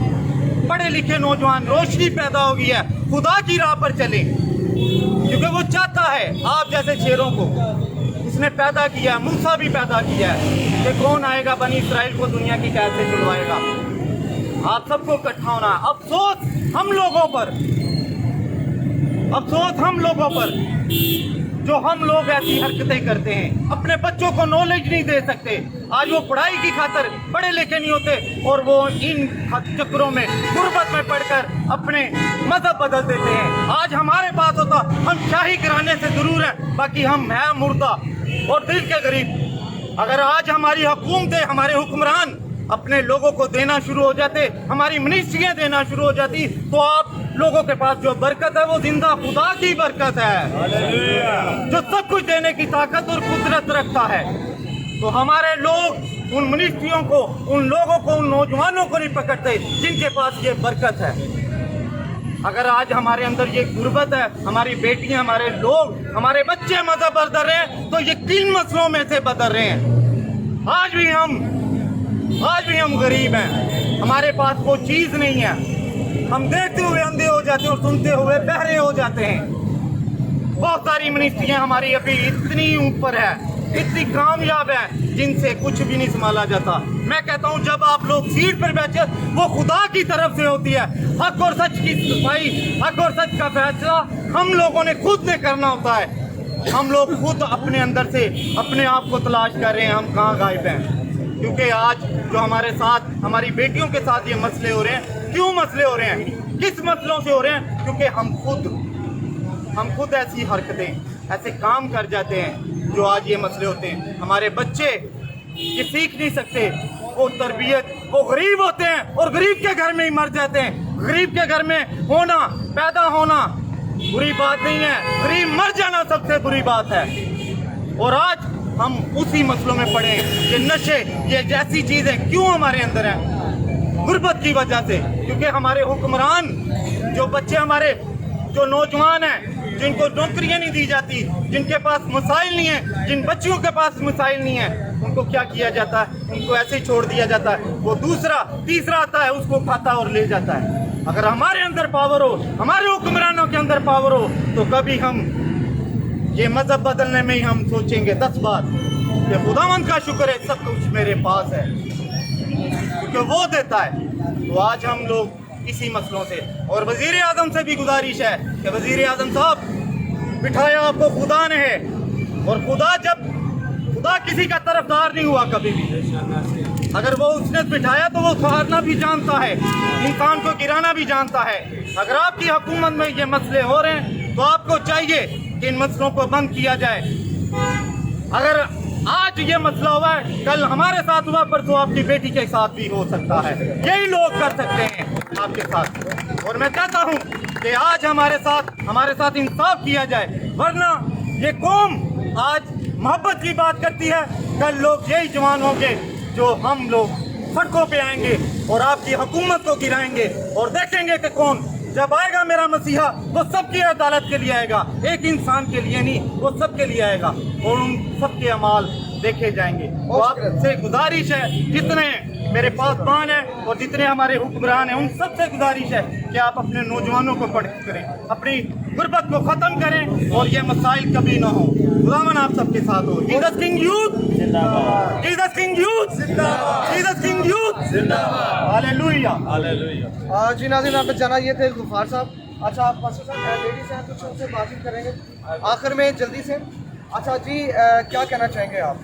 [SPEAKER 1] पढ़े लिखे नौजवान, रोशनी पैदा हो गई है, खुदा की राह पर चले, क्योंकि वो चाहता है आप जैसे शेरों को उसने पैदा किया है। मूसा भी पैदा किया है कि कौन आएगा बनी इस्राइल को दुनिया की कैद से छुड़वाएगा। आप सबको इकट्ठा होना। अफसोस हम लोगों पर, अफसोस हम लोगों पर जो हम लोग ऐसी हरकतें करते हैं, अपने बच्चों को नॉलेज नहीं दे सकते। आज वो पढ़ाई की खातर पढ़े लिखे नहीं होते और वो इन चक्करों में गुर्बत में पढ़कर अपने मजहब बदल देते हैं। आज हमारे पास होता, हम शाही घराने से जरूर हैं, बाकी हम हैं मुर्दा और दिल के गरीब। अगर आज हमारी हुकूमतें, हमारे हुक्मरान अपने लोगों को देना शुरू हो जाते, हमारी मिनिस्ट्रियाँ देना शुरू हो जाती, तो आप लोगों के पास जो बरकत है वो जिंदा खुदा की बरकत है, जो सब कुछ देने की ताकत और कुदरत रखता है। तो हमारे लोग उन मिनिस्ट्रियों को, उन लोगों को, उन नौजवानों को नहीं पकड़ते जिनके पास ये बरकत है। अगर आज हमारे अंदर ये गुर्बत है, हमारी बेटियां, हमारे लोग, हमारे बच्चे मजहब बदल रहे हैं, तो ये किन मसलों में से बदल रहे हैं? आज भी हम गरीब हैं, हमारे पास वो चीज़ नहीं है। हम देखते हुए अंधे हो जाते हैं और सुनते हुए बहरे हो जाते हैं। बहुत सारी मिनिस्ट्रियाँ हमारी अभी इतनी ऊपर है, इतनी कामयाब है, जिनसे कुछ भी नहीं संभाला जाता। मैं कहता हूँ जब आप लोग सीट पर बैठे, वो खुदा की तरफ से होती है। हक और सच की सफाई, हक और सच का फैसला हम लोगों ने खुद ने करना होता है। हम लोग खुद अपने अंदर से अपने आप को तलाश कर रहे हैं, हम कहाँ गायब हैं। क्योंकि आज जो हमारे साथ, हमारी बेटियों के साथ ये मसले हो रहे हैं, क्यों मसले हो रहे हैं, किस मसलों से हो रहे हैं? क्योंकि हम खुद ऐसी हरकतें, ऐसे काम कर जाते हैं जो आज ये मसले होते हैं। हमारे बच्चे ये सीख नहीं सकते, वो तरबियत, वो गरीब होते हैं और गरीब के घर में ही मर जाते हैं। गरीब के घर में होना, पैदा होना बुरी बात नहीं है, गरीब मर जाना सबसे बुरी बात है। और आज हम उसी मसलों में पड़े हैं। ये नशे, ये जैसी चीज़ें क्यों हमारे अंदर हैं?
[SPEAKER 5] गुर्बत की वजह से, क्योंकि हमारे हुक्मरान जो बच्चे हमारे जो नौजवान हैं जिनको नौकरियां नहीं दी जाती, जिनके पास मसाइल नहीं है, जिन बच्चियों के पास मसाइल नहीं है, उनको क्या किया जाता है? उनको ऐसे ही छोड़ दिया जाता है। वो दूसरा तीसरा आता है, उसको खाता और ले जाता है। अगर हमारे अंदर पावर हो, हमारे हुक्मरानों के अंदर पावर हो, तो कभी हम ये मजहब बदलने में ही हम सोचेंगे 10 बार कि खुदावंद का शुक्र है सब कुछ मेरे पास है, क्योंकि वो देता है। तो आज हम लोग इसी मसलों से, और वजीर आजम से भी गुजारिश है कि वजीर आजम साहब, बिठाया आपको खुदा ने है, और खुदा किसी का तरफदार नहीं हुआ कभी भी। अगर वो उसने बिठाया तो वो सहारना भी जानता है, इंसान को गिराना भी जानता है। अगर आपकी हुकूमत में ये मसले हो रहे हैं तो आपको चाहिए कि इन मसलों को बंद किया जाए। अगर आज ये मसला हुआ है, कल हमारे साथ हुआ, परसों आपकी बेटी के साथ भी हो सकता है। यही लोग कर सकते हैं आपके साथ, और मैं कहता हूँ कि आज हमारे साथ इंसाफ किया जाए, वरना ये कौम आज मोहब्बत की बात करती है, कल लोग यही जवान होंगे जो हम लोग सड़कों पे आएंगे और आपकी हुकूमत को गिराएंगे, और देखेंगे कि कौन जब आएगा मेरा मसीहा, वो सबकी अदालत के लिए आएगा, एक इंसान के लिए नहीं, वो सबके लिए आएगा, और उन सबके अमाल देखे जाएंगे। तो आपसे गुजारिश है, जितने मेरे पासबान हैं और जितने हमारे हुक्मरान हैं, उन सबसे गुजारिश है कि आप अपने नौजवानों को पढ़ करें, अपनी गुर्बत को ख़त्म करें, और ये मसाइल कभी ना हो। खुदावन आप सबके साथ हो। जीसस किंग यूथ जिंदाबाद, जीसस किंग यूथ जिंदाबाद, जीसस किंग यूथ जिंदाबाद, हालेलुया, हालेलुया।
[SPEAKER 2] जी नाज़रीन, आप जाना ये थे गुफार साहब। अच्छा, आप पास्टर साहब लेडीज हैं, कुछ उनसे बातचीत करेंगे आखिर में जल्दी से। अच्छा जी, क्या कहना चाहेंगे आप?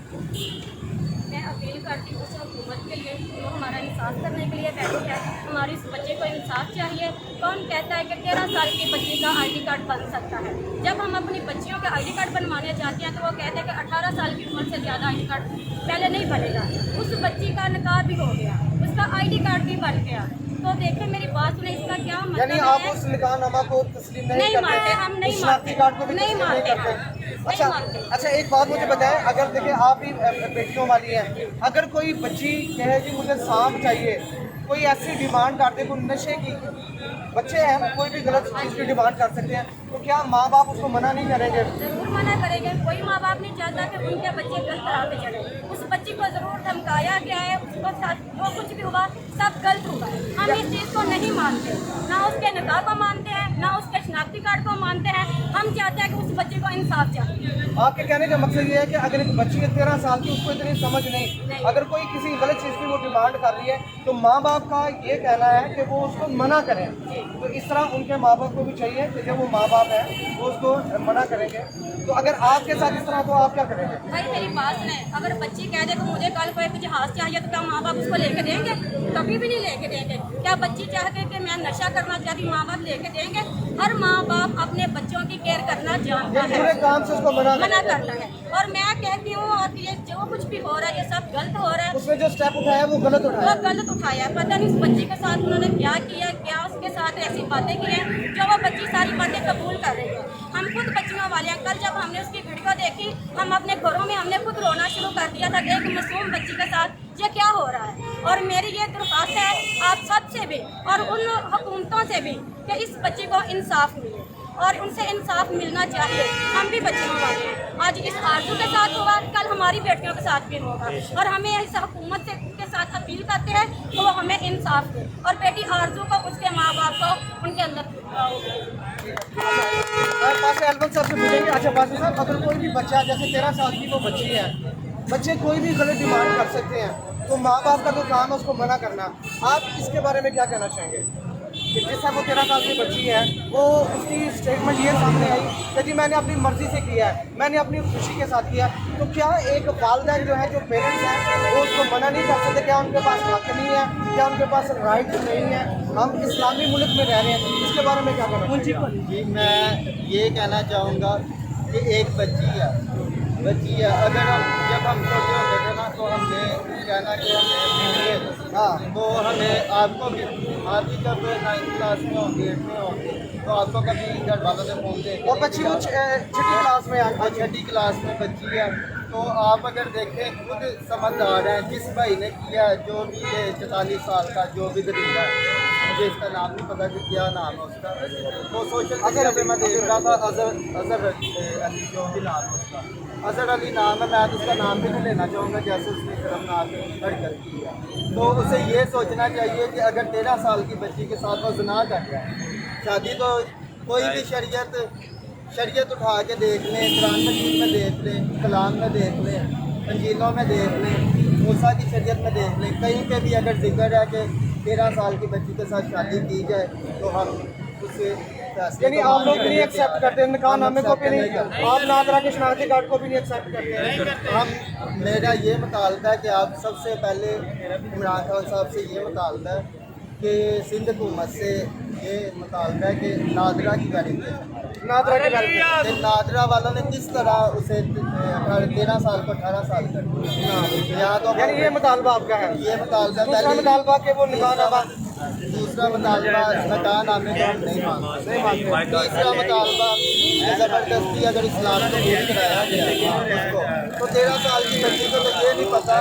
[SPEAKER 6] मैं अपील करती हूँ उस हुकूमत के लिए, वो हमारा इंसाफ करने के लिए बैठी है। हमारे इस बच्चे को इंसाफ चाहिए। कौन कहता है कि 13 साल की बच्ची का ID कार्ड बन सकता है? जब हम अपनी बच्चियों का ID कार्ड बनवाने जाते हैं तो वो कहते हैं कि 18 साल की उम्र से ज़्यादा ID कार्ड पहले नहीं बनेगा। उस बच्ची का निकाह भी हो गया, उसका ID कार्ड भी बन गया। तो देखें, मेरी बात सुने, इसका क्या मतलब
[SPEAKER 2] यानी
[SPEAKER 6] है?
[SPEAKER 2] आप उस निकाहनामा को तस्लीम नहीं
[SPEAKER 6] मानते,
[SPEAKER 2] करते?
[SPEAKER 6] हम नहीं
[SPEAKER 2] उस शनाख्ती कार्ड को भी
[SPEAKER 6] नहीं
[SPEAKER 2] तस्लीम
[SPEAKER 6] मानते,
[SPEAKER 2] करते?
[SPEAKER 6] नहीं मानते।
[SPEAKER 2] अच्छा, एक बात मुझे बताएं, अगर देखिए आप ही बेटियों वाली हैं, अगर कोई बच्ची कहे कि मुझे सांप चाहिए, कोई ऐसी डिमांड करते, कोई नशे की, बच्चे हैं, कोई भी गलत चीज़ की डिमांड कर सकते हैं, तो क्या माँ बाप उसको मना नहीं करेंगे?
[SPEAKER 6] जरूर मना करेंगे। कोई माँ बाप नहीं चाहता कि उनके बच्चे गलत राह पे चढ़े। उस बच्ची को जरूर धमकाया गया है, उसको साथ जो कुछ भी हुआ सब गलत हुआ है। हम इस चीज़ को नहीं मानते, ना उसके निकाह को मानते हैं, ना उसके शनाख्ती कार्ड को मानते हैं। हम चाहते हैं कि उस बच्चे को इंसाफ चाहिए।
[SPEAKER 2] आपके कहने का मकसद ये है कि अगर एक बच्ची है 13 साल की, उसको इतनी समझ नहीं, अगर कोई किसी गलत चीज़ की वो डिमांड कर रही है, तो माँ बाप का ये कहना है कि वो उसको मना करें। तो इस तरह उनके माँ बाप को भी चाहिए कि जब वो माँ बाप है वो उसको मना करेंगे। तो अगर आपके साथ इस तरह, तो आप क्या करेंगे?
[SPEAKER 6] भाई मेरी बात सुने, अगर बच्ची कह दे कि मुझे कल कोई कुछ हाथ चाहिए, तो क्या माँ बाप उसको लेके देंगे? कभी भी नहीं लेके देंगे। क्या बच्ची चाहते कि मैं नशा करना चाहती, माँ बाप लेके देंगे? हर माँ बाप अपने बच्चों की केयर करना जानता है,
[SPEAKER 2] पूरे काम से उसको मना
[SPEAKER 6] करता है। और मैं कहती हूँ, और ये जो कुछ भी हो रहा है ये सब गलत हो रहा है।
[SPEAKER 2] उसने जो स्टेप उठाया वो गलत उठाया,
[SPEAKER 6] वो गलत उठाया। पता नहीं उस बच्ची के साथ उन्होंने क्या किया, क्या उसके साथ ऐसी बातें की हैं जो वो बच्ची सारी बातें कबूल कर रही है। हम खुद बच्चियों वाले हैं। कल जब हमने उसकी वीडियो देखी, हम अपने घरों में हमने खुद रोना शुरू कर दिया था, एक मासूम बच्ची के साथ ये क्या हो रहा है। और मेरी ये दरख्वास्त है आप सब से भी और उन हुकूमतों से भी कि इस बच्ची को इंसाफ मिले, और उनसे इंसाफ मिलना चाहिए। हम भी बच्चियों वाले हैं। आज इस आरजू के साथ हुआ, कल हमारी बेटियों के साथ भी होगा, और हमें इस हुकूमत से के साथ अपील करते हैं कि वो हमें इंसाफ दे, और बेटी आरजू को, उसके माँ बाप को, उनके अंदर
[SPEAKER 2] पास एल्बम साहब से पूछेंगे। अच्छा पास साहब, अगर कोई भी बच्चा, जैसे 13 साल की वो बच्ची है, बच्चे कोई भी गलत डिमांड कर सकते हैं, तो माँ बाप का तो काम है उसको मना करना। आप इसके बारे में क्या कहना चाहेंगे कि जैसा वो 13 साल की बच्ची है, वो उसकी स्टेटमेंट ये सामने आई कि जी मैंने अपनी मर्ज़ी से किया है, मैंने अपनी खुशी के साथ किया, तो क्या एक वालिदैन जो है, जो पेरेंट्स हैं, वो उसको मना नहीं कर सकते? क्या उनके पास हक नहीं है? क्या उनके पास राइट नहीं है? हम इस्लामी मुल्क में रह रहे हैं, इसके बारे में क्या कहना चाहिए?
[SPEAKER 4] जी मैं ये कहना चाहूँगा कि एक बच्ची है, अगर जब हम छोटे होते थे ना, तो हमने कहना कि हमें, हाँ, तो हमें आपको भी, आप भी जब 9th क्लास में होंगे, 8th में होंगे, तो आपको कभी घर वालों से फोन दे,
[SPEAKER 2] वो बच्ची वो छठी क्लास में
[SPEAKER 4] छठी क्लास में बच्ची है, तो आप अगर देखें खुद समझदार हैं, जिस भाई ने किया जो भी ये 44 साल का जो भी दरिंदा है, मुझे इसका नाम नहीं पता कि क्या नाम है उसका, तो सोशल मीडिया पे मैं देख रहा था अजहर अली जो भी नाम है उसका, अजहर अली नाम है, मैं तो उसका नाम भी नहीं लेना चाहूँगा जैसे उसने शर्मनाक हरकत की है। तो उसे ये सोचना चाहिए कि अगर 13 साल की बच्ची के साथ वो ज़िना कर रहा है, शादी तो कोई भी शरीयत उठा के देख लें, कुरान मजीद में देख लें, कलाम में देख लें, अंजीलों में देख लें, मूसा की शरीयत में देख लें, कहीं पे भी अगर जिक्र है कि 13 साल की बच्ची के साथ शादी की जाए तो हम उससे
[SPEAKER 2] यानी आप लोग नहीं एक्सेप्ट करते, निकाह नामे को भी नहीं, आप नादरा के शनाख्ती कार्ड को भी नहीं एक्सेप्ट करते।
[SPEAKER 4] हम मेरा ये मुतालबा है कि आप सबसे पहले इमरान खान साहब से ये मुतालबा है कि सिंध हुकूमत से ये मुतालबा है कि नादरा की वेरिफिकेशन, नादरा वालों ने किस तरह उसे 13 साल को 18 साल कर दिया। यहाँ तो
[SPEAKER 2] यानी ये मुतालबा आपका है,
[SPEAKER 4] ये मुतालबा
[SPEAKER 2] दूसरा मुतालबा कि वो निकाह नामा,
[SPEAKER 4] दूसरा मुतालबा निकाह नामे को हम नहीं मानते। तीसरा मुतालबा ज़बरदस्ती अगर इस्लाम को भूल कराया गया उसको, तो 13 साल की बच्ची को तो ये नहीं पता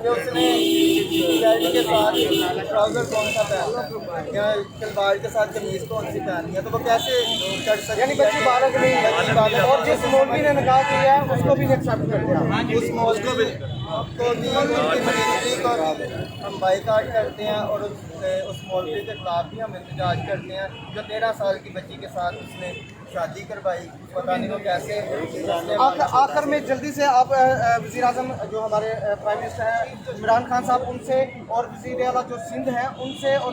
[SPEAKER 4] कि उसने शर्ट के साथ ट्राउज़र कौन सा पहना या शलवार के साथ कमीज़ कौन सी पहनी है, तो वो कैसे कर सकती,
[SPEAKER 2] यानी बच्ची बालग नहीं, और जिस मौलवी ने निकाह किया है उसको भी एक्सेप्ट करते हैं,
[SPEAKER 4] उस मौलवी को भी उनकी मिनिस्ट्री को हम बाइकाट करते हैं और उस मौलवी के खिलाफ भी हम एहतजाज करते हैं जो 13 साल की बच्ची के साथ उसने शादी करवाई, पता नहीं वो कैसे।
[SPEAKER 2] आखिर में जल्दी से आप वज़ीर आज़म जो हमारे प्राइम मिनिस्टर हैं इमरान खान साहब उनसे, और वज़ीर आला जो सिंध हैं उनसे, और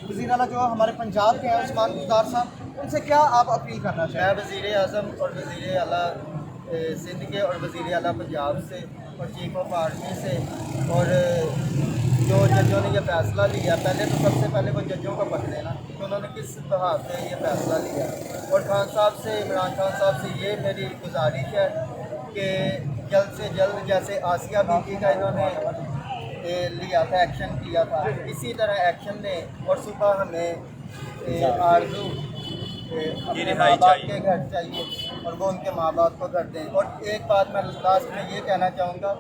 [SPEAKER 2] वज़ीर आला जो हमारे पंजाब के हैं उस्मान बुज़दार साहब, उनसे क्या आप अपील करना
[SPEAKER 4] मैं
[SPEAKER 2] चाहें?
[SPEAKER 4] वज़ीर आज़म और वज़ीर आला सिंध के और वज़ीर आला पंजाब से और चीफ ऑफ आर्मी से और जो जजों ने ये फ़ैसला लिया, पहले तो सबसे पहले वो जजों को पकड़े ना तो उन्होंने किस तरह से ये फ़ैसला लिया, और खान साहब से, इमरान खान साहब से ये मेरी गुजारिश है कि जल्द से जल्द जैसे आसिया बीबी का इन्होंने लिया था, एक्शन किया था, इसी तरह एक्शन लें और सुबह हमें आरज़ू अपने माँ बाप के घर चाहिए और वो उनके माँ बाप को घर दें। और एक बात मैं लास्ट में ये कहना चाहूँगा,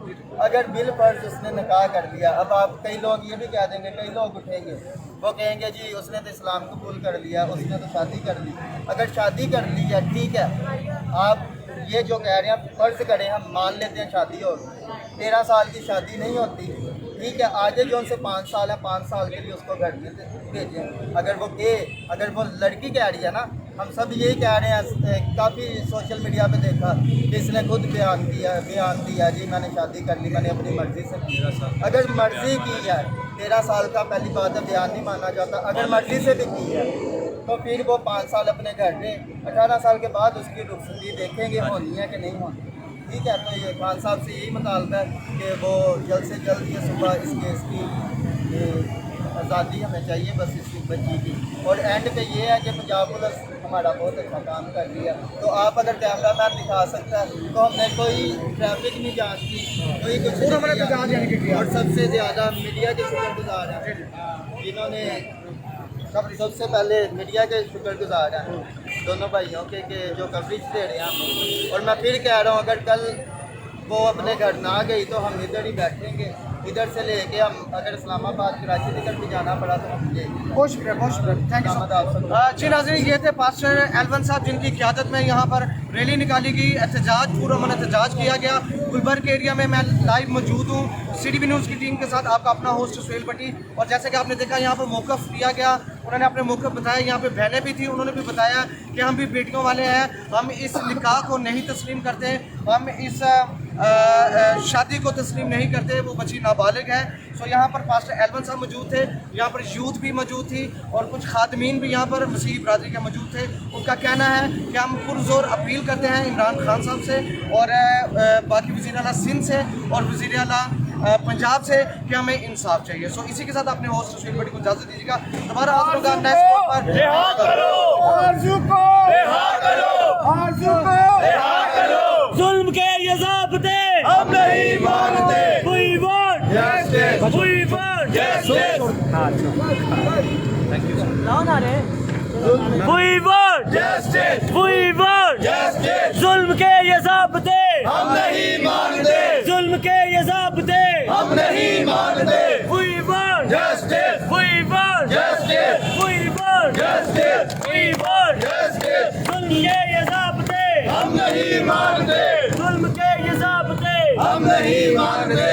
[SPEAKER 4] अगर बिल फर्ज उसने निकाह कर दिया, अब आप कई लोग ये भी कह देंगे, कई लोग उठेंगे वो कहेंगे जी उसने तो इस्लाम कबूल कर लिया, उसने तो शादी कर ली। अगर शादी कर ली है ठीक है, आप ये जो कह रहे हैं फ़र्ज़ करें, हम मान लेते हैं शादी हो, 13 साल की शादी नहीं होती, ठीक है, आगे जो उनसे 5 साल है, 5 साल के लिए उसको घर में भेजें। अगर वो लड़की कह रही है ना, हम सब यही कह रहे हैं, काफ़ी सोशल मीडिया पे देखा कि इसने खुद बयान दिया जी मैंने शादी कर ली, मैंने अपनी मर्ज़ी से की। अगर मर्ज़ी की है, 13 साल का पहली बात है बयान नहीं माना जाता, अगर मर्ज़ी से भी की है तो फिर वो 5 साल अपने घर में, 18 साल के बाद उसकी रुखसती देखेंगे होनी है कि नहीं होनी, ठीक है। तो ये खान साहब से यही मुतालबा है कि वो जल्द से जल्द ये सुबह इस केस की आज़ादी हमें चाहिए, बस इसकी बच्ची की। और एंड पे ये है कि पंजाब पुलिस हमारा बहुत अच्छा काम कर रही है, तो आप अगर कैमरा मैन दिखा सकता है तो हमने कोई ट्रैफिक नहीं जांच की, कोई कुछ नहीं किया। और सबसे ज़्यादा मीडिया के शुक्रगुजार हैं जिन्होंने सबसे पहले मीडिया के शुक्रगुजार हैं दोनों भाइयों के जो कवरेज दे रहे हैं। और मैं फिर कह रहा हूँ अगर कल वो अपने घर ना गई तो हम इधर ही बैठेंगे, इधर से लेके हम अगर इस्लामाबाद कराची तक भी जाना पड़ा तो हम जाएंगे।
[SPEAKER 2] बहुत शुक्रिया, थैंक यू सो मच। जी नाज़रीन, ये थे पास्टर एलवन साहब जिनकी क़यादत में यहाँ पर रैली निकाली गई, एहतजाज पूरा एहतजाज किया गया। गुलबर्ग एरिया में मैं लाइव मौजूद हूँ CTV न्यूज़ की टीम के साथ, आपका अपना होस्ट सुहेल भट्टी। और जैसे कि आपने देखा यहाँ पर मौक़िफ़ लिया गया, उन्होंने अपने मौक़िफ़ बताया, यहाँ पे बहनें भी थी, उन्होंने भी बताया कि हम भी बेटियों वाले हैं, हम इस निकाह को नहीं तस्लीम करते, हम इस शादी को तस्लीम नहीं करते, वो बच्ची नाबालिग है। सो यहाँ पर पास्टर एलवन साहब मौजूद थे, यहाँ पर यूथ भी मौजूद थी और कुछ खादमीन भी यहाँ पर मसीह बरादरी के मौजूद थे। उनका कहना है कि हम पुरजोर अपील करते हैं इमरान खान साहब से और बाकी वज़ीर आला सिंध से और वज़ीर आला पंजाब से कि हमें इंसाफ चाहिए। सो इसी के साथ अपने होस्ट सुशील भट्टी को इजाज़त दीजिएगा। दोबारा आप लोग
[SPEAKER 1] जुल्म के ये ज़ाब्ते हम नहीं मानते। We want justice. We want justice. We want justice. We want justice. जुल्म के ये ज़ाब्ते हम नहीं मानते। मानते We want justice We want justice We want justice We want justice जुल्म के ये ज़ाब्ते हम नहीं मानते जुल्म के ये ज़ाब्ते हम नहीं मानते